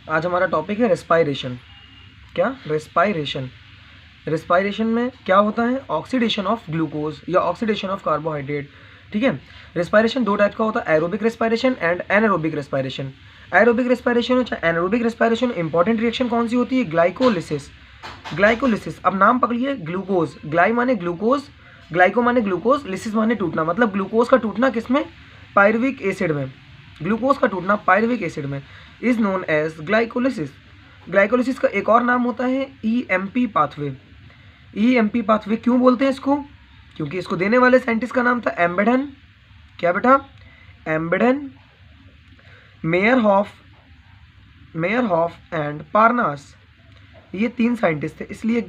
आज हमारा टॉपिक है रेस्पायरेशन। क्या? रेस्पायरेशन। रेस्पायरेशन में क्या होता है? ऑक्सीडेशन ऑफ ग्लूकोज या ऑक्सीडेशन ऑफ कार्बोहाइड्रेट। ठीक है। रेस्पायरेशन दो टाइप का होता है, aerobic respiration and anaerobic respiration. Aerobic respiration हो चाहे एनारोबिक रेस्पायरेशन, इंपॉर्टेंट रिएक्शन कौन सी होती है? ग्लाइकोलिसिस। ग्लाइकोलिसिस, अब नाम पकड़िए, ग्लूकोज, ग्लाई माने ग्लूकोज, ग्लाइको माने ग्लूकोज, लिसिस माने टूटना, मतलब ग्लूकोज का टूटना किसमें? पायरुविक एसिड में। ग्लूकोज का टूटना पायरुविक एसिड में is known as glycolysis. Glycolysis का एक और नाम होता है ईएमपी पाथवे। ईएमपी पाथवे क्यों बोलते हैं इसको? क्योंकि इसको देने वाले साइंटिस्ट का नाम था एम्बेडन। क्या बेटा? एम्बेडन, मेयरहॉफ एंड पार्नास, ये तीन साइंटिस्ट थे, इसलिए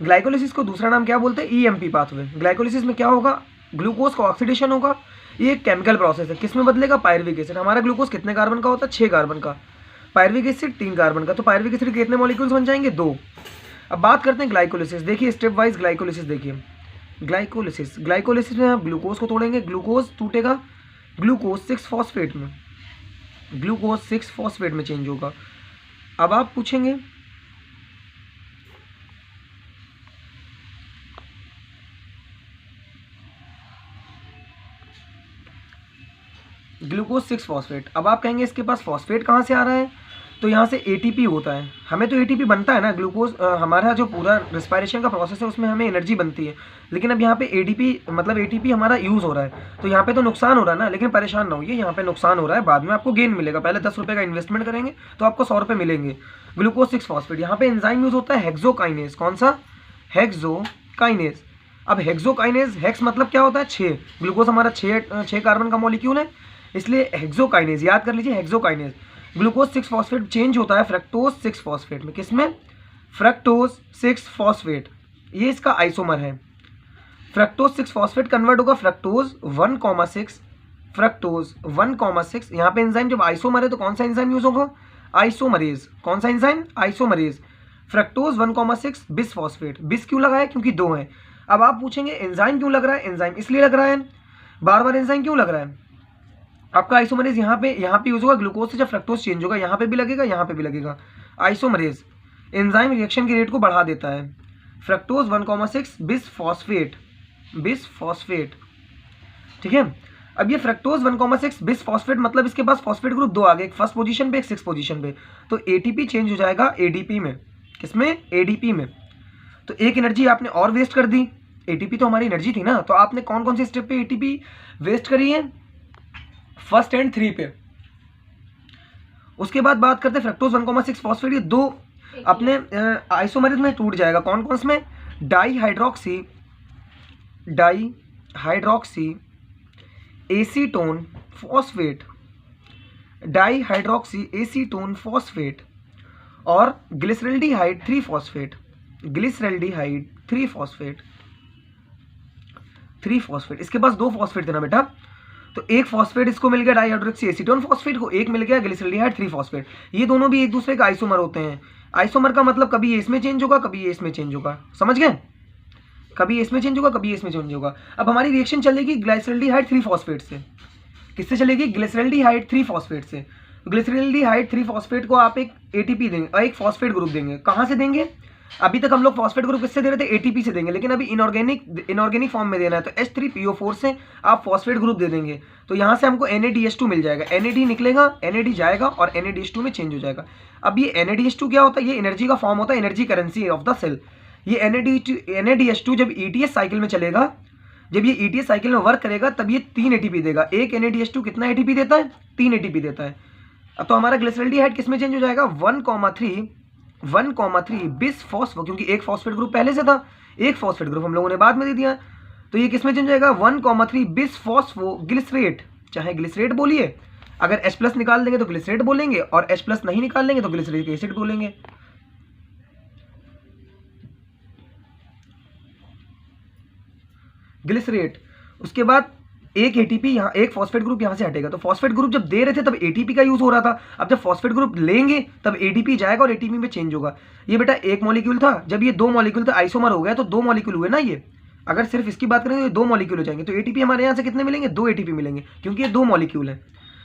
ग्लाइकोलिसिस को दूसरा नाम क्या बोलते हैं? EMP pathway. ग्लाइकोलिसिस में क्या होगा? ग्लूकोज का ऑक्सीडेशन होगा। ये एक केमिकल प्रोसेस है, किसमें बदलेगा? Pyruvic acid. हमारा ग्लूकोज कितने कार्बन का होता है? 6 कार्बन का। पायरुविक एसिड 3 कार्बन का, तो पायरुविक एसिड के कितने मॉलिक्यूल्स बन जाएंगे? 2। अब बात करते हैं ग्लाइकोलिसिस। देखिए स्टेप वाइज ग्लाइकोलिसिस देखिए। ग्लाइकोलिसिस में हम ग्लूकोज को तोड़ेंगे, ग्लूकोज टूटेगा, ग्लूकोज 6 फॉस्फेट में, ग्लूकोज 6 फॉस्फेट में चेंज होगा। अब आप पूछेंगे ग्लूकोज 6 फॉस्फेट, अब आप कहेंगे इसके पास फॉस्फेट कहाँ से आ रहा है? तो यहाँ से एटीपी होता है, हमें तो एटीपी बनता है ना। ग्लूकोज हमारा जो पूरा रेस्पायरेशन का प्रोसेस है उसमें हमें एनर्जी बनती है, लेकिन अब यहाँ पे एडीपी मतलब एटीपी हमारा यूज़ हो रहा है, तो यहाँ पे तो नुकसान हो रहा है ना। लेकिन परेशान ना होइए, यहाँ पे नुकसान हो रहा है, बाद में आपको गेन मिलेगा। पहले 10 रुपये का इन्वेस्टमेंट करेंगे तो आपको 100 रुपये मिलेंगे। ग्लूकोज 6 फॉस्फेट, यहाँ पे एंजाइम यूज़ होता है हेक्सोकाइनेज। कौन सा? हेक्सोकाइनेज। अब हेक्सोकाइनेज, हेक्स मतलब क्या होता है? 6। ग्लूकोज हमारा 6 कार्बन का मॉलिक्यूल है, इसलिए हेक्सोकाइनेज याद कर लीजिए, हेक्सोकाइनेज। ग्लूकोज 6 फॉस्फेट चेंज होता है फ्रक्टोज 6 फॉस्फेट में। किसमें? फ्रक्टोज 6 फॉस्फेट, ये इसका आइसोमर है। फ्रक्टोज 6 फॉस्फेट कन्वर्ट होगा फ्रक्टोज 1,6, फ्रक्टोज 1,6। यहाँ पे एंजाइम जब आइसोमर है तो कौन सा एंजाइम यूज होगा? आइसोमरेज। कौन सा enzyme? Isomerase. Fructose 1,6 bis phosphate. बिस क्यों लगा है? क्योंकि 2 है। अब आप पूछेंगे एंजाइम क्यों लग रहा है? एंजाइम इसलिए लग रहा है, बार बार एंजाइम क्यों लग रहा है? आपका आइसोमरेज यहाँ पे यूज होगा, ग्लूकोज से जब फ्रक्टोज चेंज होगा यहाँ पे भी लगेगा, यहाँ पे भी लगेगा। आइसोमरेज एंजाइम रिएक्शन की रेट को बढ़ा देता है। Fructose 1,6 bis phosphate. ठीक है। अब ये फ्रक्टोज 1,6 बिस फॉस्फेट मतलब इसके पास फॉस्फेट ग्रुप 2 आ गए, एक फर्स्ट पोजीशन पे एक 6 पोजीशन पे, तो एटीपी चेंज हो जाएगा एडीपी में। किसमें? एडीपी में। तो एक एनर्जी आपने और वेस्ट कर दी। एटीपी तो हमारी एनर्जी थी ना, तो आपने कौन कौन से स्टेप पे एटीपी वेस्ट करी है? फर्स्ट एंड 3 पे। उसके बाद बात करते हैं फ्रक्टोज 1,6 फॉस्फेट, ये 2 अपने आइसोमरेज में टूट जाएगा। कौन कौन से में? Dihydroxy acetone phosphate, dihydroxy acetone phosphate और ग्लिसरल्डिहाइड 3 फॉस्फेट, ग्लिसरल्डिहाइड 3 फॉस्फेट। इसके पास 2 फॉस्फेट थे ना बेटा, तो एक फॉस्फेट इसको मिल गया डाईहाइड्रोक्सी एसीटोन फॉस्फेट को, एक मिल गया ग्लिसरल्डिहाइड 3 फॉस्फेट। ये दोनों भी एक दूसरे का आइसोमर होते हैं। आइसोमर का मतलब कभी ये इसमें चेंज होगा, कभी ये इसमें चेंज होगा, समझ गए? कभी ये इसमें चेंज होगा, कभी ये इसमें चेंज होगा। अब हमारी रिएक्शन चलेगी ग्लिसरल्डिहाइड 3 फॉस्फेट से। किससे चलेगी? ग्लिसरल्डिहाइड 3 फॉस्फेट से। ग्लिसरल्डिहाइड 3 फॉस्फेट को आप एक एटीपी देंगे और एक फॉस्फेट ग्रुप देंगे। कहाँ से देंगे? अभी तक हम लोग फॉस्फेट ग्रुप किससे दे रहे थे? एटीपी से देंगे, लेकिन अभी इनऑर्गेनिक फॉर्म में देना है, तो H3PO4 से आप फॉस्फेट ग्रुप दे देंगे, तो यहाँ से हमको NADH2 मिल जाएगा। NAD निकलेगा, NAD जाएगा और NADH2 में चेंज हो जाएगा। अब ये NADH2 क्या होता है? ये एनर्जी का फॉर्म होता है, energy currency of the cell. ये NADH2 जब ETS साइकिल में चलेगा, जब ये ETS साइकिल में वर्क करेगा, तब ये 3 ATP देगा। एक NADH2 कितना ATP देता है? 3 ATP देता है। अब तो हमारा ग्लिसरल्डिहाइड किस में चेंज हो जाएगा? 1,3 बिस फॉस्फो, क्योंकि एक फॉस्फेट ग्रुप पहले से था, एक फॉस्फेट ग्रुप हम लोगों ने बाद में दे दिया, तो ये किस में चेंज हो जाएगा? 1,3 बिस फॉस्फो ग्लिसरेट। चाहे ग्लिसरेट बोलिए, अगर H+ निकाल देंगे तो ग्लिसरेट बोलेंगे, और H+ नहीं निकाल लेंगे तो ग्लिसरेट एसिड बोलेंगे। ग्लिसरेट। उसके बाद एक एटीपी यहाँ, एक फॉस्फेट ग्रुप यहाँ से हटेगा, तो फॉस्फेट ग्रुप जब दे रहे थे तब एटीपी का यूज हो रहा था, अब जब फॉस्फेट ग्रुप लेंगे तब एटीपी जाएगा और एटीपी में चेंज होगा। ये बेटा एक मॉलिक्यूल था, जब ये 2 मॉलिक्यूल था, आइसोमर हो गया तो 2 मॉलिक्यूल हुए ना। ये अगर सिर्फ इसकी बात करें तो 2 मॉलिक्यूल हो जाएंगे, तो एटीपी हमारे यहाँ से कितने मिलेंगे? 2 एटीपी मिलेंगे, क्योंकि ये 2 मॉलिक्यूल है।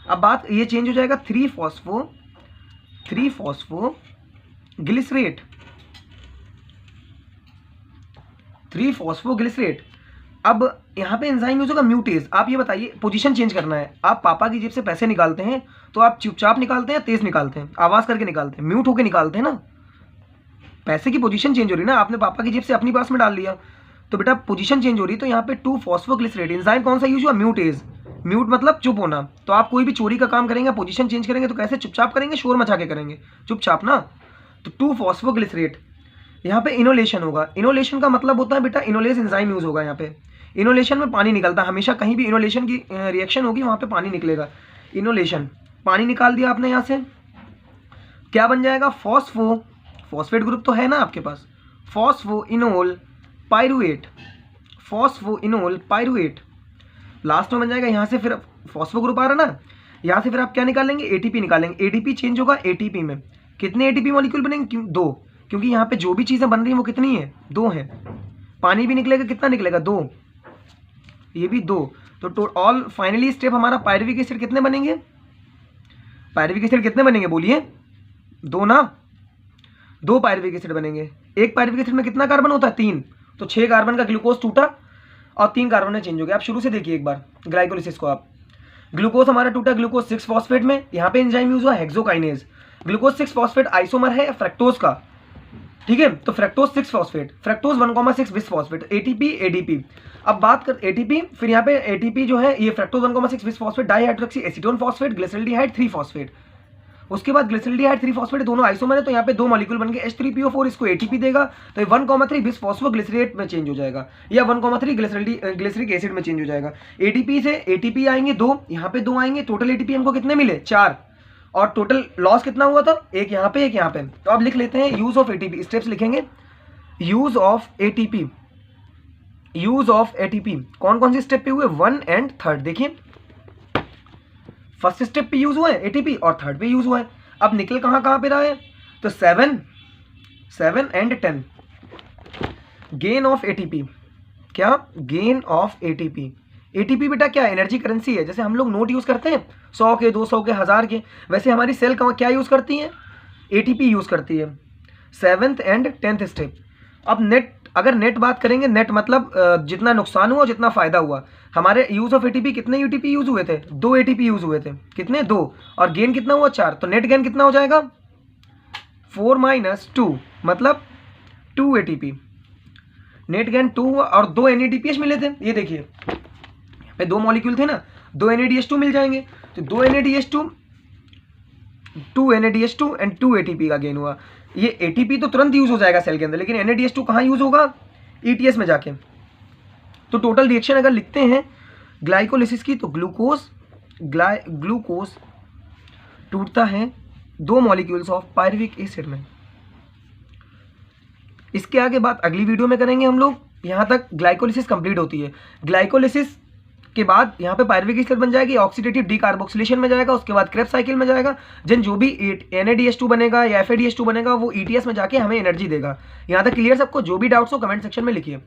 अब बात ये चेंज हो जाएगा 3 फॉस्फो 3-फॉस्फोग्लिसरेट। 3-फॉस्फोग्लिसरेट। अब यहाँ पे एंजाइम यूज होगा म्यूटेज। आप ये बताइए, पोजीशन चेंज करना है। आप पापा की जेब से पैसे निकालते हैं तो आप चुपचाप निकालते हैं, तेज निकालते हैं, आवाज करके निकालते हैं, म्यूट होके निकालते हैं ना। पैसे की पोजीशन चेंज हो रही है ना, आपने पापा की जेब से अपनी पास में डाल लिया तो बेटा पोजीशन चेंज हो रही है। तो यहाँ पे 2-फॉस्फोग्लिसरेट एंजाइम कौन सा यूज हुआ? म्यूटेज। म्यूट मतलब चुप होना। तो आप कोई भी चोरी का काम करेंगे, पोजीशन चेंज करेंगे तो कैसे? चुपचाप करेंगे, शोर मचा के करेंगे, चुपचाप ना। तो 2-फॉस्फोग्लिसरेट। यहाँ पे इनोलेशन होगा। इनोलेशन का मतलब होता है बेटा इनोलेस एंजाइम यूज होगा यहाँ पे। इनोलेशन में पानी निकलता है हमेशा, कहीं भी इनोलेशन की रिएक्शन होगी वहाँ पे पानी निकलेगा। इनोलेशन, पानी निकाल दिया आपने यहाँ से, क्या बन जाएगा? फॉस्फेट ग्रुप तो है ना आपके पास, phosphoenolpyruvate. Phosphoenolpyruvate last में बन जाएगा। यहाँ से फिर फॉस्फो ग्रुप आ रहा ना, यहाँ से फिर आप क्या निकालेंगे? एटीपी निकालेंगे। एडीपी चेंज होगा एटीपी में। कितने एटीपी मॉलिक्यूल बनेंगे? 2, क्योंकि यहाँ पे जो भी चीज़ें बन रही हैं वो कितनी है? 2 हैं। पानी भी निकलेगा, कितना निकलेगा? 2, ये भी 2। तो ऑल फाइनली स्टेप हमारा पायरुविक एसिड कितने बनेंगे? पायरुविक एसिड कितने बनेंगे बोलिए? 2 ना, 2 पायरुविक एसिड बनेंगे। एक पायरुविक एसिड में कितना कार्बन होता है? 3। तो 6 कार्बन का ग्लूकोज टूटा और 3 कार्बन में चेंज हो गया। आप शुरू से देखिए एक बार ग्लाइकोलिसिस को। आप ग्लूकोज हमारा टूटा ग्लूकोज 6-फॉस्फेट में। यहाँ पे एंजाइम यूज हुआ हेक्सोकाइनेज। ग्लूकोज 6-फॉस्फेट आइसोमर है फ्रक्टोज का, ठीक है। तो fructose six phosphate, fructose 1,6 bisphosphate, ATP ADP. अब बात कर एटीपी, फिर यहाँ पे एटीपी जो है ये fructose 1,6 bisphosphate dihydroxy acetone phosphate glyceraldehyde three phosphate. उसके बाद ग्लिसरल्डिहाइड 3-फॉस्फेट दोनों आइसोमर है तो यहाँ पे 2 मॉलिक्यूल बन गए H3PO4, इसको एटीपी देगा तो ये 1,3 बिसफॉस्फोग्लिसरेट में चेंज हो जाएगा या 1,3 ग्लिसरिक एसिड में चेंज हो जाएगा। एटीपी से एटीपी आएंगे 2, यहाँ पे 2 आएंगे। टोटल एटीपी हमको कितने मिले? 4। और टोटल लॉस कितना हुआ था? एक यहाँ पे, एक यहाँ पे। तो अब लिख लेते हैं यूज ऑफ एटीपी, स्टेप्स लिखेंगे। Use of ATP, use of ATP कौन कौन से स्टेप पे हुए? 1 एंड 3। देखिए फर्स्ट स्टेप पे यूज हुआ है एटीपी और 3rd पे यूज हुआ है। अब निकल कहाँ कहाँ पे रहा है? तो 7 एंड 10। गेन ऑफ एटीपी, क्या? Gain of ATP. एटीपी बेटा क्या? एनर्जी करेंसी है। जैसे हम लोग नोट यूज करते हैं 100 के, 200 के, 1000 के, वैसे हमारी सेल क्या यूज करती है? एटीपी यूज करती है। 7th and 10th step. अब नेट, अगर नेट बात करेंगे, नेट मतलब जितना नुकसान हुआ जितना फायदा हुआ। हमारे यूज ऑफ एटीपी कितने एटीपी यूज हुए थे? 2 एटीपी यूज हुए थे। कितने? 2। और गेन कितना हुआ? 4। तो नेट गेन कितना हो जाएगा? 4 - 2 मतलब 2 एटीपी। नेट गेन 2 हुआ और 2 NADPH मिले थे। ये देखिए यहाँ पे 2 मॉलिक्यूल थे ना, 2 NADH2 मिल जाएंगे। तो 2 NADH2 एंड 2 ATP का गेन हुआ। ये एटीपी तो तुरंत यूज हो जाएगा सेल के अंदर, लेकिन NADH2 कहाँ यूज होगा? ETS में जाके। तो टोटल रिएक्शन अगर लिखते हैं ग्लाइकोलिसिस की तो ग्लूकोज टूटता है 2 मॉलिक्यूल्स ऑफ पायरुविक एसिड में। इसके आगे बात अगली वीडियो में करेंगे हम लोग। यहाँ तक ग्लाइकोलिसिस कंप्लीट होती है। ग्लाइकोलिसिस के बाद यहाँ पे पायरुविक एसिड बन जाएगी, ऑक्सीडेटिव डीकार्बोक्सिलेशन में जाएगा, उसके बाद क्रेब्स साइकिल में जाएगा। जिन जो भी NADH2 बनेगा या FADH2 बनेगा वो ETS में जाके हमें एनर्जी देगा। यहाँ तक क्लियर सबको? जो भी डाउट्स हो कमेंट सेक्शन में लिखिए।